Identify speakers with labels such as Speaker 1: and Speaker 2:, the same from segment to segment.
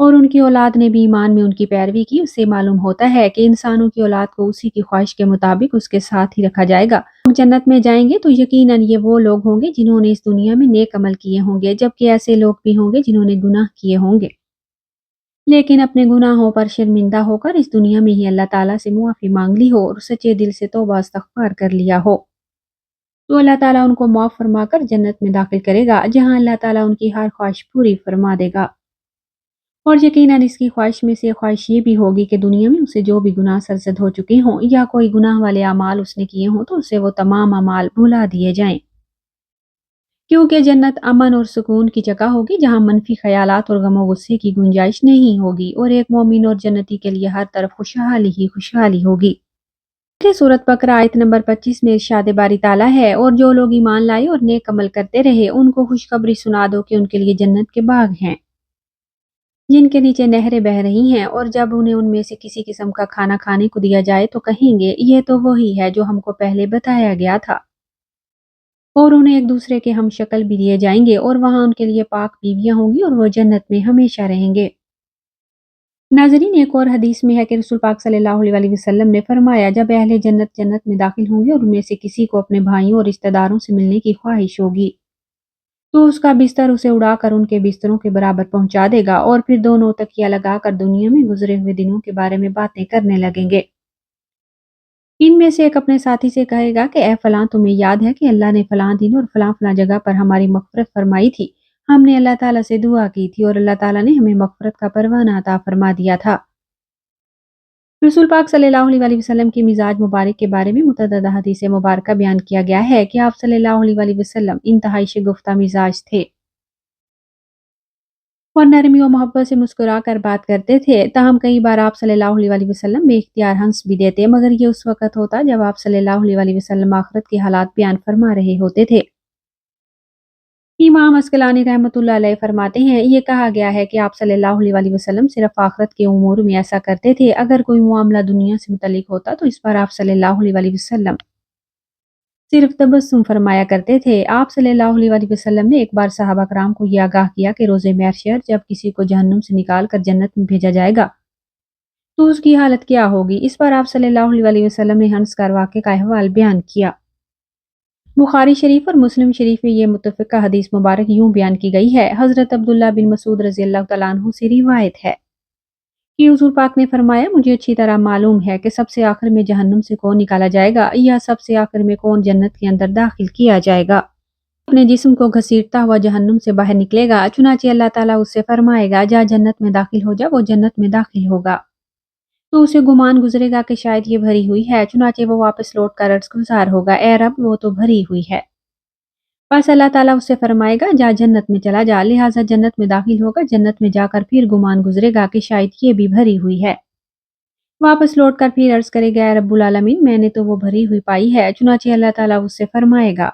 Speaker 1: اور ان کی اولاد نے بھی ایمان میں ان کی پیروی کی، اس سے معلوم ہوتا ہے کہ انسانوں کی اولاد کو اسی کی خواہش کے مطابق اس کے ساتھ ہی رکھا جائے گا۔ لوگ جنت میں جائیں گے تو یقیناً یہ وہ لوگ ہوں گے جنہوں نے اس دنیا میں نیک عمل کیے ہوں گے، جبکہ ایسے لوگ بھی ہوں گے جنہوں نے گناہ کیے ہوں گے، لیکن اپنے گناہوں پر شرمندہ ہو کر اس دنیا میں ہی اللہ تعالیٰ سے معافی مانگ لی ہو اور سچے دل سے توبہ استغفار کر لیا ہو، تو اللہ تعالیٰ ان کو معاف فرما کر جنت میں داخل کرے گا، جہاں اللہ تعالیٰ ان کی ہر خواہش پوری فرما دے گا۔ اور یقیناً اس کی خواہش میں سے خواہش یہ بھی ہوگی کہ دنیا میں اسے جو بھی گناہ سرزد ہو چکے ہوں یا کوئی گناہ والے اعمال اس نے کیے ہوں تو اسے وہ تمام اعمال بھلا دیے جائیں، کیونکہ جنت امن اور سکون کی جگہ ہوگی جہاں منفی خیالات اور غم و غصے کی گنجائش نہیں ہوگی، اور ایک مومن اور جنتی کے لیے ہر طرف خوشحالی ہی خوشحالی ہوگی۔ سورۃ بقرہ آیت نمبر 25 میں ارشاد باری تعالیٰ ہے، اور جو لوگ ایمان لائے اور نیک عمل کرتے رہے ان کو خوشخبری سنا دو کہ ان کے لیے جنت کے باغ ہیں جن کے نیچے نہریں بہہ رہی ہیں، اور جب انہیں ان میں سے کسی قسم کا کھانا کھانے کو دیا جائے تو کہیں گے یہ تو وہی ہے جو ہم کو پہلے بتایا گیا تھا، اور انہیں ایک دوسرے کے ہم شکل بھی دیے جائیں گے، اور وہاں ان کے لیے پاک بیویاں ہوں گی اور وہ جنت میں ہمیشہ رہیں گے۔ ناظرین، ایک اور حدیث میں ہے کہ رسول پاک صلی اللہ علیہ وسلم نے فرمایا، جب اہل جنت جنت میں داخل ہوں گے اور ان میں سے کسی کو اپنے بھائیوں اور رشتہ داروں سے ملنے کی خواہش ہوگی تو اس کا بستر اسے اڑا کر ان کے بستروں کے برابر پہنچا دے گا، اور پھر دونوں تکیہ لگا کر دنیا میں گزرے ہوئے دنوں کے بارے میں باتیں کرنے لگیں گے۔ ان میں سے ایک اپنے ساتھی سے کہے گا کہ اے فلاں، تمہیں یاد ہے کہ اللہ نے فلاں دن اور فلاں فلاں جگہ پر ہماری مغفرت فرمائی تھی، ہم نے اللہ تعالیٰ سے دعا کی تھی اور اللہ تعالیٰ نے ہمیں مغفرت کا پروانہ عطا فرما دیا تھا۔ رسول پاک صلی اللہ علیہ وسلم کی مزاج مبارک کے بارے میں متعدد حدیث مبارکہ بیان کیا گیا ہے کہ آپ صلی اللہ علیہ وسلم انتہائی شگفتہ مزاج تھے اور نرمی و محبت سے مسکرا کر بات کرتے تھے، تاہم کئی بار آپ صلی اللہ علیہ وسلم بے اختیار ہنس بھی دیتے، مگر یہ اس وقت ہوتا جب آپ صلی اللہ علیہ وسلم آخرت کے حالات بیان فرما رہے ہوتے تھے۔ امام عسقلانی رحمۃ اللہ علیہ فرماتے ہیں، یہ کہا گیا ہے کہ آپ صلی اللہ علیہ وسلم صرف آخرت کے امور میں ایسا کرتے تھے، اگر کوئی معاملہ دنیا سے متعلق ہوتا تو اس پر آپ صلی اللہ علیہ وسلم صرف تبسم فرمایا کرتے تھے۔ آپ صلی اللہ علیہ وسلم نے ایک بار صحابہ کرام کو یہ آگاہ کیا کہ روز محشر جب کسی کو جہنم سے نکال کر جنت میں بھیجا جائے گا تو اس کی حالت کیا ہوگی؟ اس پر آپ صلی اللہ علیہ وسلم نے ہنس کر واقعے کا احوال بیان کیا۔ بخاری شریف اور مسلم شریف میں یہ متفقہ حدیث مبارک یوں بیان کی گئی ہے، حضرت عبداللہ بن مسعود رضی اللہ تعالیٰ عنہ سے روایت ہے کہ حضور پاک نے فرمایا، مجھے اچھی طرح معلوم ہے کہ سب سے آخر میں جہنم سے کون نکالا جائے گا یا سب سے آخر میں کون جنت کے اندر داخل کیا جائے گا۔ اپنے جسم کو گھسیٹتا ہوا جہنم سے باہر نکلے گا، چنانچہ اللہ تعالیٰ اس سے فرمائے گا جا جنت میں داخل ہو جا، وہ جنت میں داخل ہوگا تو اسے گمان گزرے گا کہ شاید یہ بھری ہوئی ہے، چنانچہ وہ واپس لوٹ کر عرض گزار ہوگا، اے رب وہ تو بھری ہوئی ہے۔ بس اللہ تعالیٰ اس سے فرمائے گا جا جنت میں چلا جا، لہٰذا جنت میں داخل ہوگا، جنت میں جا کر پھر گمان گزرے گا کہ شاید یہ بھی بھری ہوئی ہے، واپس لوٹ کر پھر عرض کرے گا، اے رب العالمین میں نے تو وہ بھری ہوئی پائی ہے، چنانچہ اللہ تعالیٰ اس سے فرمائے گا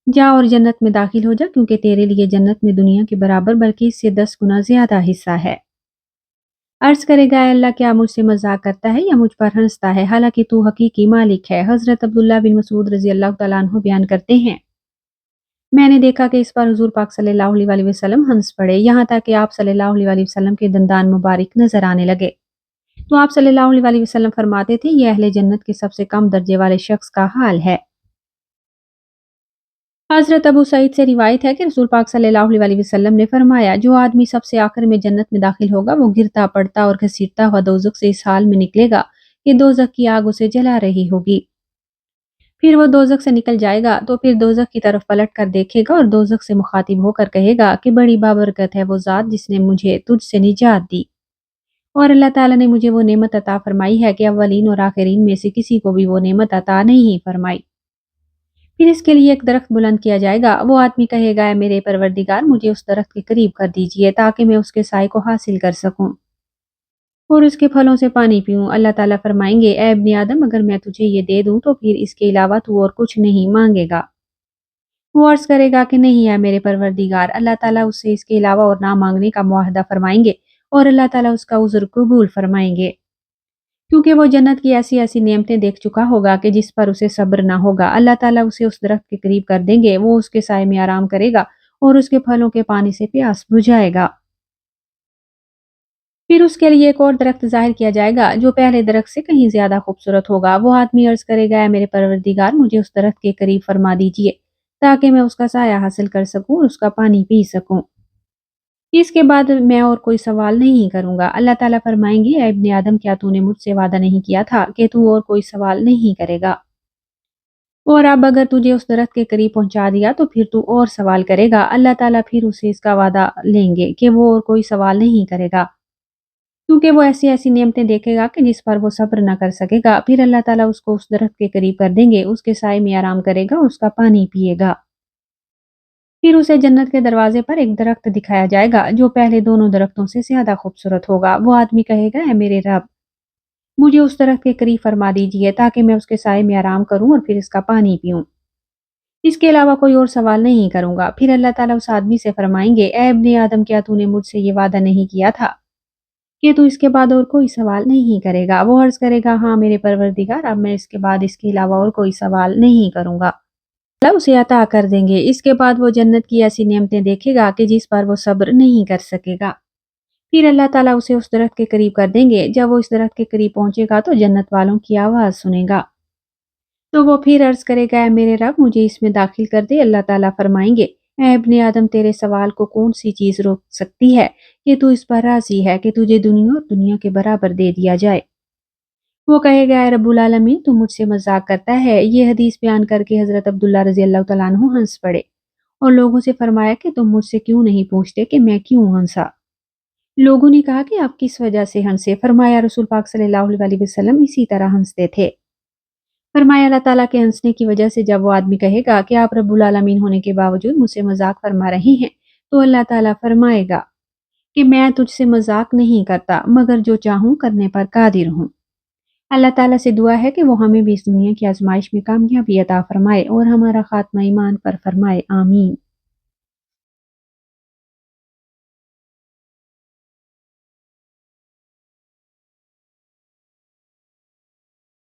Speaker 1: جا اور جنت میں داخل ہو جا، کیونکہ تیرے لیے جنت میں دنیا کے برابر بلکہ اس سے 10 گنا زیادہ حصہ ہے۔ عرض کرے گا، اے اللہ کیا مجھ سے مذاق کرتا ہے یا مجھ پر ہنستا ہے، حالانکہ تو حقیقی مالک ہے۔ حضرت عبداللہ بن مسعود رضی اللہ تعالیٰ عنہ بیان کرتے ہیں، میں نے دیکھا کہ اس پر حضور پاک صلی اللہ علیہ وسلم ہنس پڑے، یہاں تک کہ آپ صلی اللہ علیہ وسلم کے دندان مبارک نظر آنے لگے، تو آپ صلی اللہ علیہ وسلم فرماتے تھے، یہ اہل جنت کے سب سے کم درجے والے شخص کا حال ہے۔ حضرت ابو سعید سے روایت ہے کہ رسول پاک صلی اللہ علیہ وسلم نے فرمایا، جو آدمی سب سے آخر میں جنت میں داخل ہوگا وہ گرتا پڑتا اور گھسیٹتا ہوا دوزخ سے اس حال میں نکلے گا کہ دوزخ کی آگ اسے جلا رہی ہوگی، پھر وہ دوزخ سے نکل جائے گا تو پھر دوزخ کی طرف پلٹ کر دیکھے گا اور دوزخ سے مخاطب ہو کر کہے گا کہ بڑی بابرکت ہے وہ ذات جس نے مجھے تجھ سے نجات دی، اور اللہ تعالیٰ نے مجھے وہ نعمت عطا فرمائی ہے کہ اولین اور آخرین میں سے کسی کو بھی وہ نعمت عطا نہیں فرمائی۔ پھر اس کے لیے ایک درخت بلند کیا جائے گا، وہ آدمی کہے گا، اے میرے پروردگار مجھے اس درخت کے قریب کر دیجئے تاکہ میں اس کے سائے کو حاصل کر سکوں اور اس کے پھلوں سے پانی پیوں۔ اللہ تعالیٰ فرمائیں گے، اے ابن آدم اگر میں تجھے یہ دے دوں تو پھر اس کے علاوہ تو اور کچھ نہیں مانگے گا؟ وہ عرض کرے گا کہ نہیں ہے میرے پروردگار۔ اللہ تعالیٰ اس سے اس کے علاوہ اور نہ مانگنے کا معاہدہ فرمائیں گے اور اللہ تعالیٰ اس کا عذر قبول فرمائیں گے، کیونکہ وہ جنت کی ایسی ایسی نعمتیں دیکھ چکا ہوگا کہ جس پر اسے صبر نہ ہوگا۔ اللہ تعالیٰ اسے اس درخت کے قریب کر دیں گے، وہ اس کے سائے میں آرام کرے گا اور اس کے پھلوں کے پانی سے پیاس بجھائے گا۔ پھر اس کے لیے ایک اور درخت ظاہر کیا جائے گا جو پہلے درخت سے کہیں زیادہ خوبصورت ہوگا۔ وہ آدمی عرض کرے گا، اے میرے پروردگار، مجھے اس درخت کے قریب فرما دیجیے تاکہ میں اس کا سایہ حاصل کر سکوں اور اس کا پانی پی سکوں۔ اس کے بعد میں اور کوئی سوال نہیں کروں گا۔ اللہ تعالیٰ فرمائیں گے، اے ابن آدم، کیا تو نے مجھ سے وعدہ نہیں کیا تھا کہ تو اور کوئی سوال نہیں کرے گا؟ اور اب اگر تجھے اس درخت کے قریب پہنچا دیا تو پھر تو اور سوال کرے گا۔ اللہ تعالیٰ پھر اسے اس کا وعدہ لیں گے کہ وہ اور کوئی سوال نہیں کرے گا، کیونکہ وہ ایسی ایسی نعمتیں دیکھے گا کہ جس پر وہ صبر نہ کر سکے گا۔ پھر اللہ تعالیٰ اس کو اس درخت کے قریب کر دیں گے، اس کے سائے میں آرام کرے گا اور اس کا پانی پیے گا۔ پھر اسے جنت کے دروازے پر ایک درخت دکھایا جائے گا جو پہلے دونوں درختوں سے زیادہ خوبصورت ہوگا۔ وہ آدمی کہے گا، اے میرے رب، مجھے اس درخت کے قریب فرما دیجیے تاکہ میں اس کے سائے میں آرام کروں اور پھر اس کا پانی پیوں۔ اس کے علاوہ کوئی اور سوال نہیں کروں گا۔ پھر اللہ تعالیٰ اس آدمی سے فرمائیں گے، اے ابن آدم، کیا تو نے مجھ سے یہ وعدہ نہیں کیا تھا کہ تو اس کے بعد اور کوئی سوال نہیں کرے گا؟ وہ عرض کرے گا، ہاں میرے پروردگار، اب میں اس کے بعد اس کے علاوہ اور کوئی سوال نہیں کروں گا۔ اللہ اسے عطا کر دیں گے۔ اس کے بعد وہ جنت کی ایسی نعمتیں دیکھے گا کہ جس پر وہ صبر نہیں کر سکے گا۔ پھر اللہ تعالیٰ اسے اس درخت کے قریب کر دیں گے۔ جب وہ اس درخت کے قریب پہنچے گا تو جنت والوں کی آواز سنے گا، تو وہ پھر عرض کرے گا، اے میرے رب، مجھے اس میں داخل کر دے۔ اللہ تعالیٰ فرمائیں گے، اے ابن آدم، تیرے سوال کو کون سی چیز روک سکتی ہے کہ تو اس پر راضی ہے کہ تجھے دنیا اور دنیا کے برابر دے دیا جائے؟ وہ کہے گا، اے رب العالمین، تو مجھ سے مذاق کرتا ہے۔ یہ حدیث بیان کر کے حضرت عبداللہ رضی اللہ تعالیٰ عنہ ہنس پڑے اور لوگوں سے فرمایا کہ تم مجھ سے کیوں نہیں پوچھتے کہ میں کیوں ہنسا؟ لوگوں نے کہا کہ آپ کس وجہ سے ہنسے؟ فرمایا، رسول پاک صلی اللہ علیہ وسلم اسی طرح ہنستے تھے۔ فرمایا، اللہ تعالیٰ کے ہنسنے کی وجہ سے جب وہ آدمی کہے گا کہ آپ رب العالمین ہونے کے باوجود مجھ سے مذاق فرما رہے ہیں، تو اللہ تعالیٰ فرمائے گا کہ میں تجھ سے مذاق نہیں کرتا، مگر جو چاہوں کرنے پر قادر ہوں۔ اللہ تعالیٰ سے دعا ہے کہ وہ ہمیں بھی اس دنیا کی آزمائش میں کامیابی عطا فرمائے اور ہمارا خاتمہ ایمان پر فرمائے، آمین۔